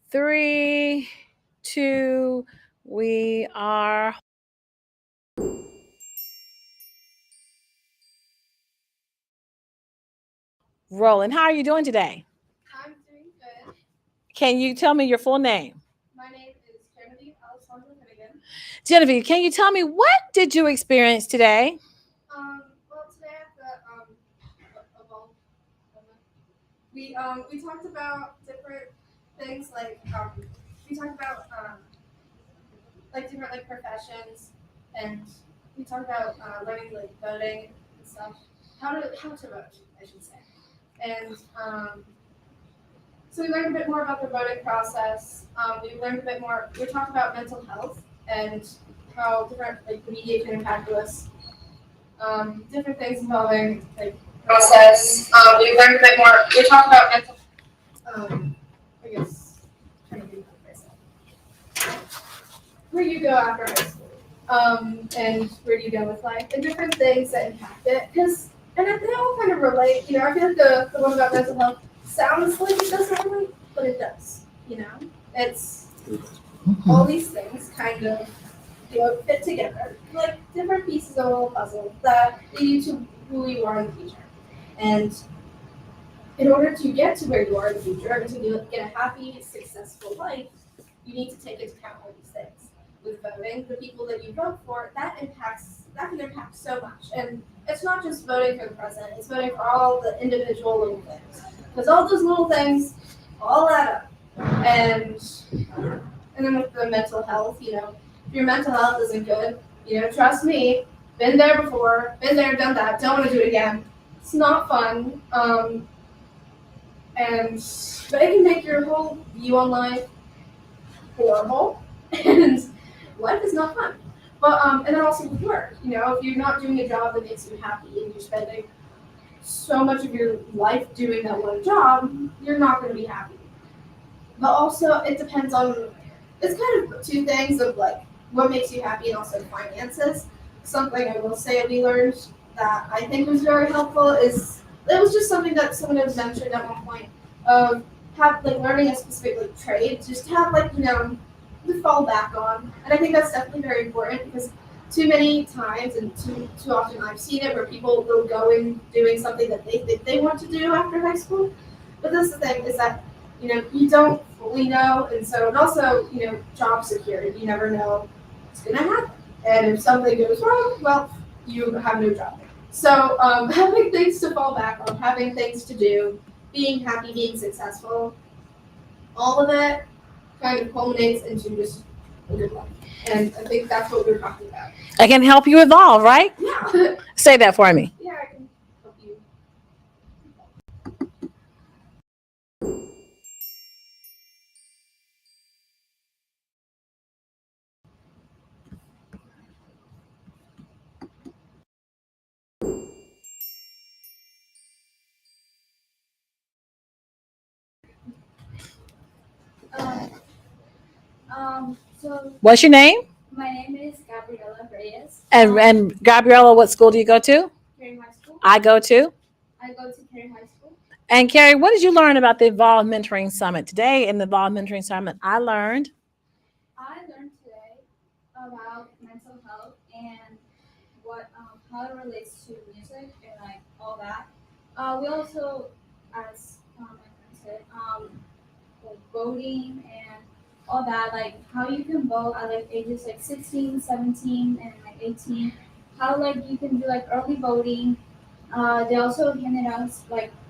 Three, two, we are rolling. How are you doing today? I'm doing good. Can you tell me your full name? My name is Genevieve Alexandra Finnegan. Genevieve, can you tell me what did you experience today? Well, today at the Evolve, we talked about different things we talked about different professions, and we talked about learning voting and stuff, how to vote, I should say, and so we learned a bit more about the voting process. We learned a bit more. We talked about mental health and how different the media can impact us. Different things involving process. We learned a bit more. We talked about mental. I guess trying to think of myself. Where you go after high school, and where do you go with life, and different things that impact it. They all kind of relate. I feel like the one about mental health sounds like it doesn't relate, but it does. It's all these things kind of fit together like different pieces of a little puzzle that lead you to who you are in the future. And in order to get to where you are in the future and to get a happy, successful life, you need to take into account all these things. With voting, the people that you vote for, that can impact so much. And it's not just voting for the president, it's voting for all the individual little things. Because all those little things all add up. And then with the mental health, if your mental health isn't good, trust me, been there before, been there, done that, don't want to do it again. It's not fun. But it can make your whole view on life horrible, and life is not fun. But and then also with work, if you're not doing a job that makes you happy and you're spending so much of your life doing that one job, you're not going to be happy. But also, it depends on. It's kind of two things of what makes you happy and also finances. Something I will say we learned that I think was very helpful is it was just something that someone has mentioned at one point of have learning a specific trade, just to have to fall back on. And I think that's definitely very important because too many times and too often I've seen it where people will go in doing something that they think they want to do after high school. But that's the thing is that you don't fully know, and so and also job security. You never know what's going to happen, and if something goes wrong, well, you have no job. So having things to fall back on, having things to do, being happy, being successful, all of it kind of culminates into just a good life. And I think that's what we're talking about. I can help you evolve, right? Yeah. Say that for me. Yeah, I can help you. Um, so What's your name? my name is Gabriela Reyes. And Gabriella, what school do you go to? Carey High School. I go to. I go to Carey High School. And Carrie, what did you learn about the Evolve Mentoring Summit today? In the Evolve Mentoring Summit, I learned today about mental health and what how it relates to music and all that. We also, as my friend said, voting and all that, how you can vote at ages 16, 17, and 18. How you can do early voting. They also handed us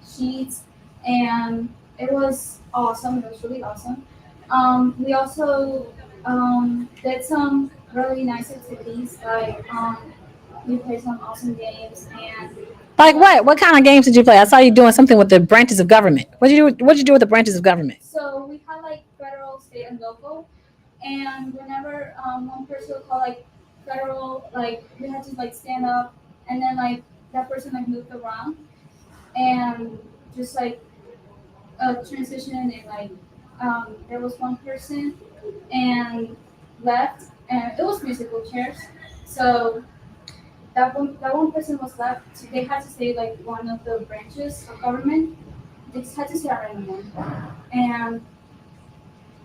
sheets, and it was awesome. It was really awesome. We also did some really nice activities, we played some awesome games, and like what? What kind of games did you play? I saw you doing something with the branches of government. What did you do? What did you do with the branches of government? so we had federal, state, and local. And whenever one person would call federal, we had to stand up, and then that person moved around, and just transition, and there was one person and left, and it was musical chairs. So that one person was left. So they had to say one of the branches of government. They just had to say a random one, and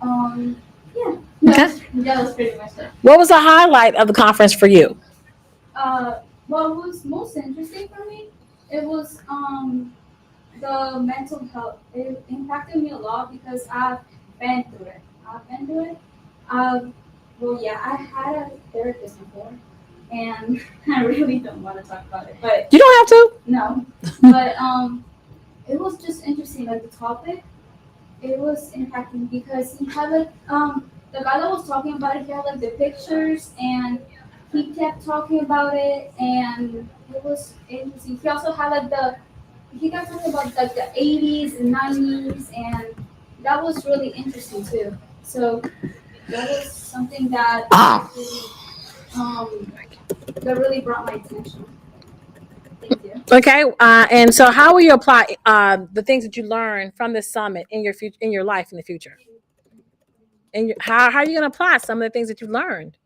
Yeah. Okay. That was pretty much it. What was the highlight of the conference for you? What was most interesting for me, it was the mental health. It impacted me a lot because I've been through it. Well, yeah, I had a therapist before, and I really don't want to talk about it, but You don't have to. no. But it was just interesting. Like the topic, it was impacting because he had like the guy that was talking about it, he had like the pictures and he kept talking about it and it was interesting. He also had like he kept talking about like the 80s and 90s and that was really interesting too. So that was something that um that really brought my attention. Thank you. Okay. And so, how will you apply the things that you learned from this summit in your future, in your life in the future? And how are you going to apply some of the things that you learned?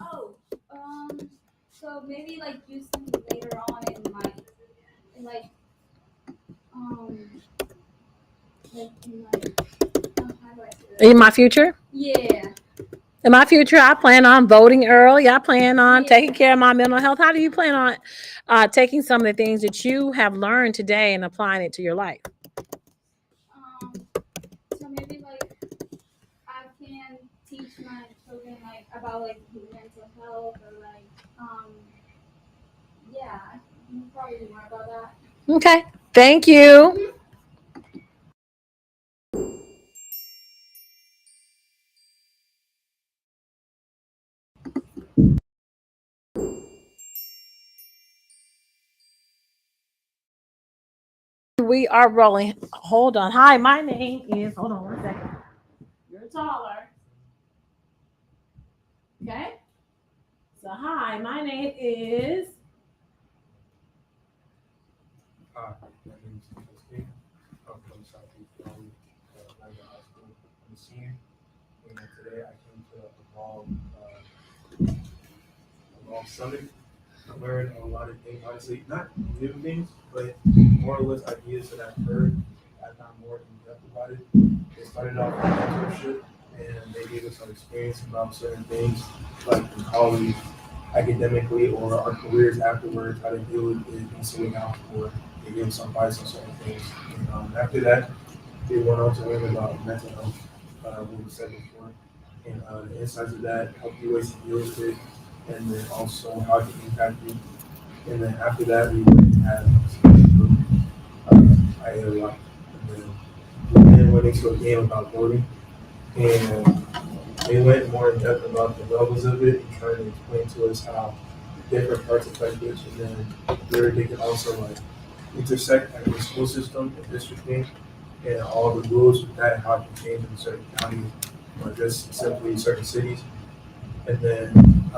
Oh, so maybe like use them later on in like um in like how do I say that? In my future? Yeah. In my future, I plan on voting early. I plan on Yeah. taking care of my mental health. How do you plan on taking some of the things that you have learned today and applying it to your life? Um, so maybe like I can teach my children like about like mental health or like yeah, probably more about that. Okay. Thank you. We are rolling. Hold on. Hi, my name is. Hold on 1 second. You're taller. Okay. So, hi, my name is. Hi, my name is Christine. I'm from Southeast Philly, Atlanta High School. I'm a senior, and today I came to Evolve Summit. I learned a lot of things, honestly, not new things, but more or less ideas that I've heard. I found more in depth about it. They started off with mentorship, and they gave us some experience about certain things, like in college, academically, or our careers afterwards, how to deal with it and sitting out, or they gave us some advice on certain things. And after that, they went on to learn about mental health, what was said before, and the insights of that, healthy ways to deal with it, and then also how it can impact you. And then after that, we had I ate a lot. And then went into a game about voting, and they went more in depth about the levels of it and trying to explain to us how different parts affect it, and then where they can also like intersect like the school system and districting and all the rules with that, how it can change in certain counties or just simply certain cities. And then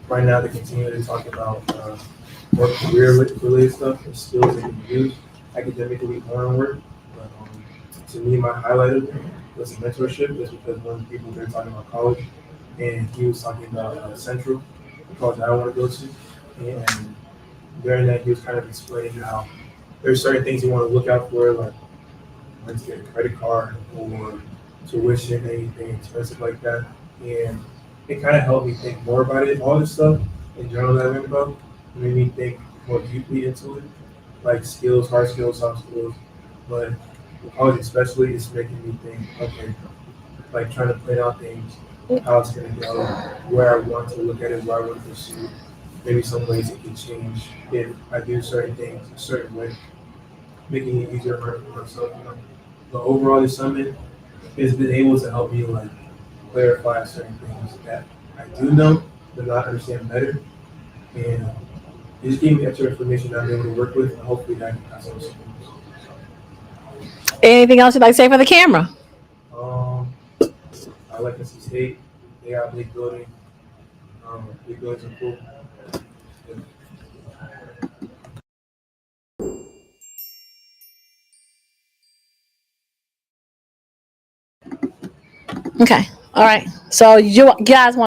right now they continue to talk about more career related stuff and skills they can use academically onward. But to me, my highlight of it was the mentorship, just because one of the people they're talking about college, and he was talking about Central, the college I want to go to, and during that he was kind of explaining how there's certain things you want to look out for, like when to get a credit card or tuition, anything expensive like that, and it kind of helped me think more about it. All this stuff in general that I learned about made me think more deeply into it, like skills, hard skills, soft skills. But in college especially, it's making me think, okay, like trying to plan out things, how it's gonna go, where I want to look at it, where I want to pursue. Maybe some ways it can change if I do certain things a certain way, making it easier for myself. But overall, the summit has been able to help me like clarify certain things that I do know, but not understand better, and it just gave me extra information that I'm able to work with, and hopefully that can pass on to students. Anything else you'd like to say for the camera? I like NC State. They got a big building. Big buildings are cool. Yeah. Okay. All right. So you guys want